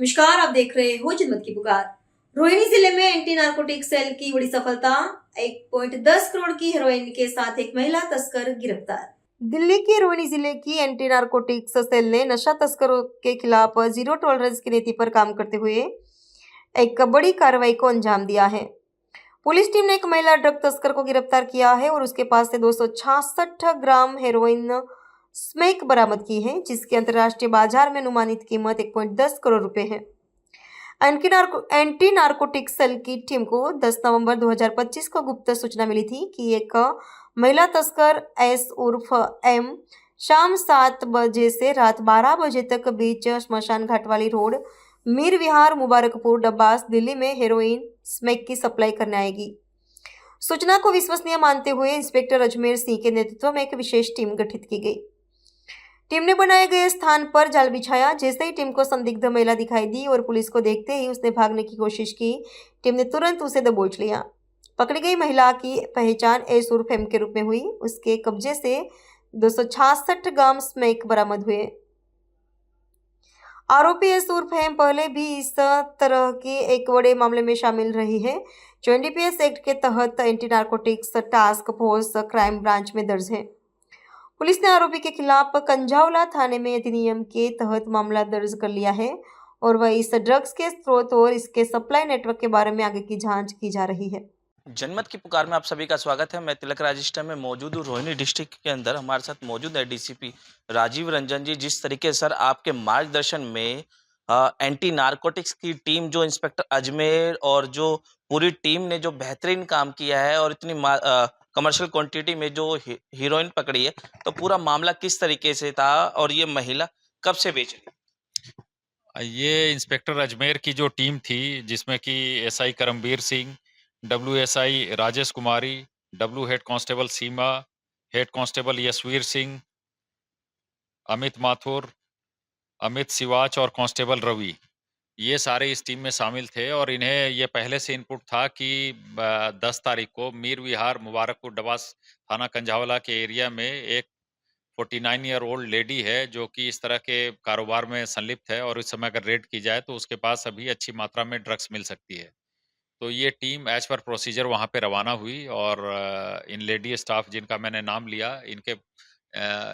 नमस्कार, आप देख रहे हो जनमत की पुकार। रोहिणी जिले में एंटी नारकोटिक सेल की बड़ी सफलता। 1.10 करोड़ की हेरोइन के साथ एक महिला तस्कर गिरफ्तार। दिल्ली के रोहिणी जिले की एंटी नारकोटिक्स सेल ने नशा तस्करों के खिलाफ जीरो टॉलरेंस की नीति पर काम करते हुए एक बड़ी कार्रवाई को अंजाम दिया है। पुलिस टीम ने एक महिला ड्रग तस्कर को गिरफ्तार किया है और उसके पास से 266 ग्राम हेरोइन स्मैक बरामद की है, जिसकी अंतर्राष्ट्रीय बाजार में अनुमानित कीमत 1.10 करोड़ रुपए है। एंटी नारकोटिक सेल की टीम को 10 नवंबर 2025 को गुप्त सूचना मिली थी कि एक महिला तस्कर एस उर्फ एम शाम 7 बजे से रात 12 बजे तक बीच स्मशान घाट वाली रोड मीर विहार मुबारकपुर डब्बास दिल्ली में हेरोइन स्मैक की सप्लाई करने आएगी। सूचना को विश्वसनीय मानते हुए इंस्पेक्टर अजमेर सिंह के नेतृत्व में एक विशेष टीम गठित की गई। टीम ने बनाए गए स्थान पर जाल बिछाया। जैसे ही टीम को संदिग्ध महिला दिखाई दी और पुलिस को देखते ही उसने भागने की कोशिश की, टीम ने तुरंत उसे दबोच लिया। पकड़ी गई महिला की पहचान एस उर्फ एम के रूप में हुई। उसके कब्जे से 266 ग्राम स्मैक बरामद हुए। आरोपी एस उर्फ एम पहले भी इस तरह के एक बड़े मामले में शामिल रही है, जो एनडीपीएस एक्ट के तहत anti narcotics task force crime branch में दर्ज है। पुलिस ने आरोपी के खिलाफ कंझावला थाने में अधिनियम के तहत मामला दर्ज कर लिया है और वह इस ड्रग्स के स्रोत और इसके सप्लाई नेटवर्क के बारे में आगे की जांच की जा रही है। जनमत की पुकार में आप सभी का स्वागत है। मैं तिलक राजिस्टर में मौजूद हूँ। रोहिणी डिस्ट्रिक्ट के अंदर हमारे साथ मौजूद है डीसीपी राजीव रंजन जी। जिस तरीके सर आपके मार्गदर्शन में एंटी नारकोटिक्स की टीम, जो इंस्पेक्टर अजमेर और जो पूरी टीम ने जो बेहतरीन काम किया है और इतनी कमर्शियल क्वांटिटी में जो हीरोइन पकड़ी है, तो पूरा मामला किस तरीके से था और ये महिला कब से बेच रही? ये इंस्पेक्टर अजमेर की जो टीम थी, जिसमें कि एसआई करमबीर सिंह, डब्ल्यूएसआई राजेश कुमारी, डब्ल्यू हेड कांस्टेबल सीमा, हेड कांस्टेबल यशवीर सिंह, अमित माथुर, अमित सिवाच और कांस्टेबल रवि, ये सारे इस टीम में शामिल थे। और इन्हें ये पहले से इनपुट था कि 10 तारीख को मीर विहार मुबारकपुर डबास थाना कंझावला के एरिया में एक 49 ईयर ओल्ड लेडी है, जो कि इस तरह के कारोबार में संलिप्त है और इस समय अगर रेड की जाए तो उसके पास अभी अच्छी मात्रा में ड्रग्स मिल सकती है। तो ये टीम एज पर प्रोसीजर वहाँ पे रवाना हुई और इन लेडी स्टाफ जिनका मैंने नाम लिया,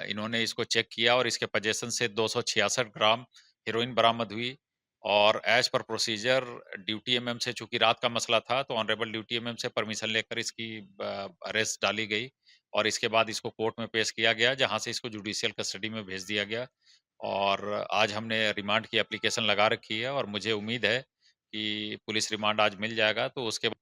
इन्होंने इसको चेक किया और इसके पोजेसन से 266 ग्राम हेरोइन बरामद हुई। और as per procedure duty MM से, चूंकि रात का मसला था, तो ऑनरेबल ड्यूटी एमएम से परमिशन लेकर इसकी अरेस्ट डाली गई और इसके बाद इसको कोर्ट में पेश किया गया, जहां से इसको जुडिशियल कस्टडी में भेज दिया गया। और आज हमने रिमांड की एप्लीकेशन लगा रखी है और मुझे उम्मीद है कि पुलिस रिमांड आज मिल जाएगा, तो उसके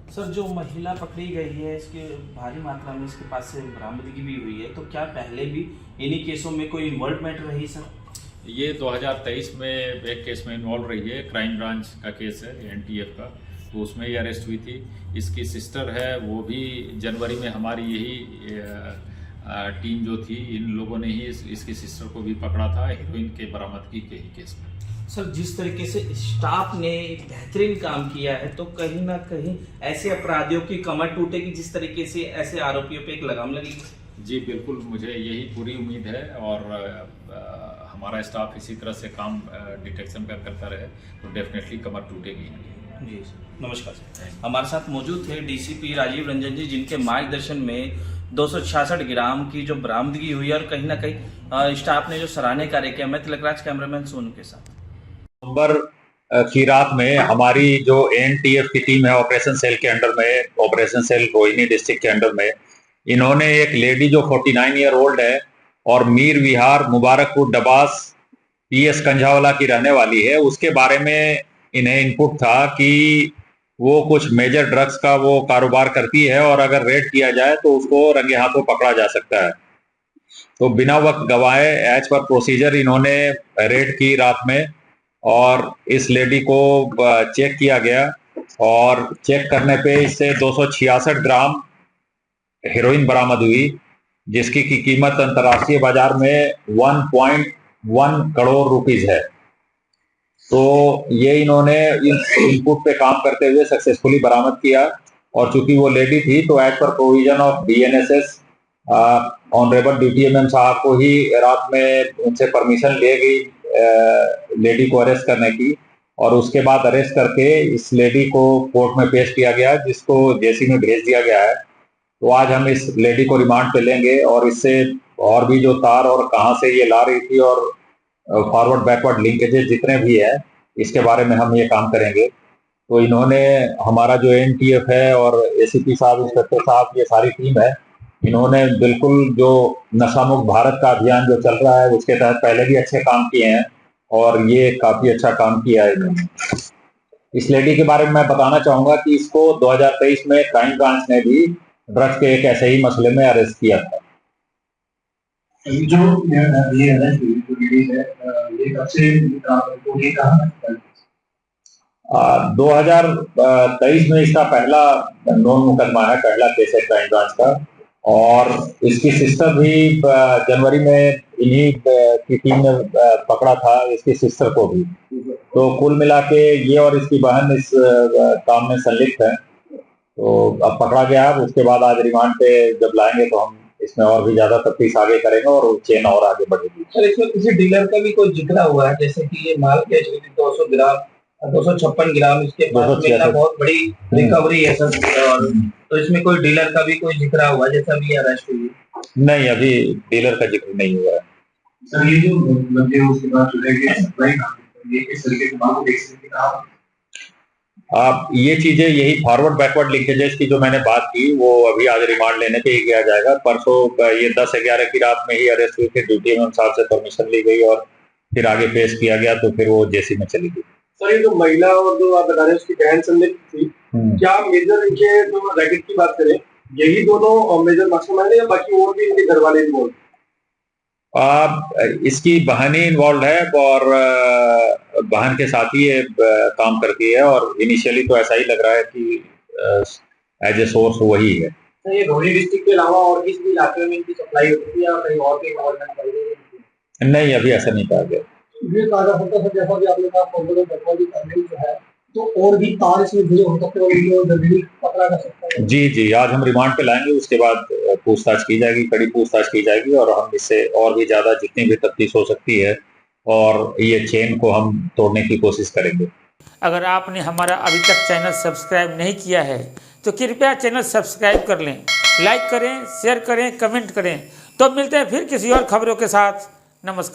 सर, जो महिला पकड़ी गई है, इसके भारी मात्रा में इसके पास से बरामदगी भी हुई है, तो क्या पहले भी इन्हीं केसों में कोई इन्वॉल्वमेंट रही सर? ये 2023 में एक केस में इन्वॉल्व रही है, क्राइम ब्रांच का केस है एनटीएफ का, तो उसमें ही अरेस्ट हुई थी। इसकी सिस्टर है, वो भी जनवरी में हमारी यही टीम जो थी, इन लोगों ने ही इसकी सिस्टर को भी पकड़ा था हीरोइन के बरामदगी के ही केस में। सर, जिस तरीके से स्टाफ ने बेहतरीन काम किया है, तो कहीं ना कहीं ऐसे अपराधियों की कमर टूटेगी जिस तरीके से ऐसे आरोपियों पे एक लगाम लगेगी। जी बिल्कुल, मुझे यही पूरी उम्मीद है और हमारा स्टाफ इसी तरह से काम डिटेक्शन का करता रहे तो डेफिनेटली कमर टूटेगी। जी सर, नमस्कार सर। हमारे साथ मौजूद थे डीसीपी राजीव रंजन जी, जिनके मार्गदर्शन में 266 ग्राम की जो बरामदगी हुई और कहीं ना कहीं स्टाफ ने जो सराहनीय कार्य किया। मैं तिलकराज, कैमरामैन सोनू के साथ। नवंबर की रात में हमारी जो एनटीएफ की टीम है, ऑपरेशन सेल के अंडर में, ऑपरेशन सेल रोहिणी डिस्ट्रिक्ट के अंडर में, इन्होंने एक लेडी जो 49 ईयर ओल्ड है और मीर विहार मुबारकपुर डबास पीएस कंझावला की रहने वाली है, उसके बारे में इन्हें इनपुट था कि वो कुछ मेजर ड्रग्स का वो कारोबार करती है और अगर रेड किया जाए तो उसको रंगे हाथों पकड़ा जा सकता है। तो बिना वक्त गवाए एज पर प्रोसीजर इन्होंने रेड की रात में और इस लेडी को चेक किया गया और चेक करने पे इससे 266 ग्राम हेरोइन बरामद हुई, जिसकी की कीमत अंतर्राष्ट्रीय बाजार में 1.1 करोड़ रुपीस है। तो ये इन्होंने इनपुट पे काम करते हुए सक्सेसफुली बरामद किया और चूंकि वो लेडी थी तो as per provision of BNSS honourable DTMM साहब को ही रात में उनसे परमिशन ले गई लेडी को अरेस्ट करने की, और उसके बाद अरेस्ट करके इस लेडी को कोर्ट में पेश किया गया, जिसको जेसी में भेज दिया गया है। तो आज हम इस लेडी को रिमांड पे लेंगे और इससे और भी जो तार और कहाँ से ये ला रही थी और फॉरवर्ड बैकवर्ड लिंकेजेस जितने भी है इसके बारे में हम ये काम करेंगे। तो इन्होंने हमारा जो NTF है और ACP साहब, इंस्पेक्टर साहब, ये सारी टीम है, इन्होंने बिल्कुल जो नशा मुक्त भारत का अभियान जो चल रहा है उसके तहत पहले भी अच्छे काम किए हैं और ये काफी अच्छा काम किया है इन्होंने। इस लेडी के बारे में मैं बताना चाहूंगा कि इसको 2023 में क्राइम ब्रांच ने भी ड्रग्स के एक ऐसे ही मसले में अरेस्ट किया था। जो ये अरेस्ट हुई जो लेडी है, ये कब से ये कहाँ 2023 में इसका पहला नॉन मुकदमा है, पहला केस है क्राइम ब्रांच का, और इसकी सिस्टर भी जनवरी में इन्हीं की टीम ने पकड़ा था, इसकी सिस्टर को भी। तो कुल मिला के ये और इसकी बहन इस काम में संलिप्त है। तो अब पकड़ा गया, उसके बाद आज रिमांड पे जब लाएंगे तो हम इसमें और भी ज्यादा तफ्तीश आगे करेंगे और चेन और आगे बढ़ेगी। सर, इसमें किसी डीलर का भी कोई जिक्र हुआ है, जैसे कि ये माल कैच हुई थी 200 ग्राम 256 ग्राम, इसके पास में एक बहुत बड़ी रिकवरी है सर, और तो इसमें कोई डीलर का भी कोई जिक्र हुआ जैसा अभी अरेस्ट हुई? नहीं, अभी डीलर का जिक्र नहीं हुआ है। सर, ये जो बंदे उसके बाद ये किस तरीके के मामले देख सकते हैं आप? ये चीजें यही फॉरवर्ड बैकवर्ड लिंकेजेस की जो मैंने बात की वो अभी आज रिमांड लेने पे ही किया जाएगा। परसों ये 10-11 की रात में ही अरेस्ट हुई थी, DTMM साहब से परमिशन ली गई और फिर आगे पेश किया गया, तो फिर वो जेसी में चली गई। सर, ये जो महिला और जो आप बता रहे हैं उसकी बहन संलिप्त थी, क्या मेजर इनके जो रैकेट की बात करें यही दोनों मेजर मास्टरमाइंड है या बाकी और भी इनके घर वाले इन्वॉल्व? इसकी बहन ही इन्वॉल्व है और बहन के साथ ही ये काम करती है, और इनिशियली तो ऐसा ही लग रहा है कि एज ए सोर्स वही है। सर, ये रोहनी डिस्ट्रिक्ट के अलावा और किसी भी इलाके में इनकी सप्लाई होती है या कहीं और भी इन्वॉल्वमेंट पाई गई? नहीं, अभी ऐसा नहीं पाया गया। ये कहा जा सकता है सर, जैसा भी आपने कहा फॉरवर्ड बैकवर्ड करने जो है, तो और भी तार इसमें जुड़े हो सकते हैं और जल्दी पकड़ा जा सकता है। जी, आज हम रिमांड पे लाएंगे, उसके बाद पूछताछ की जाएगी, कड़ी पूछताछ की जाएगी, और हम इससे और भी ज्यादा जितनी भी तफ्तीश हो सकती है और ये चेन को हम तोड़ने की कोशिश करेंगे। अगर आपने हमारा अभी तक चैनल सब्सक्राइब नहीं किया है तो कृपया चैनल सब्सक्राइब कर लें, लाइक करें, शेयर करें, कमेंट करें। तो मिलते हैं फिर किसी और खबरों के साथ। नमस्कार।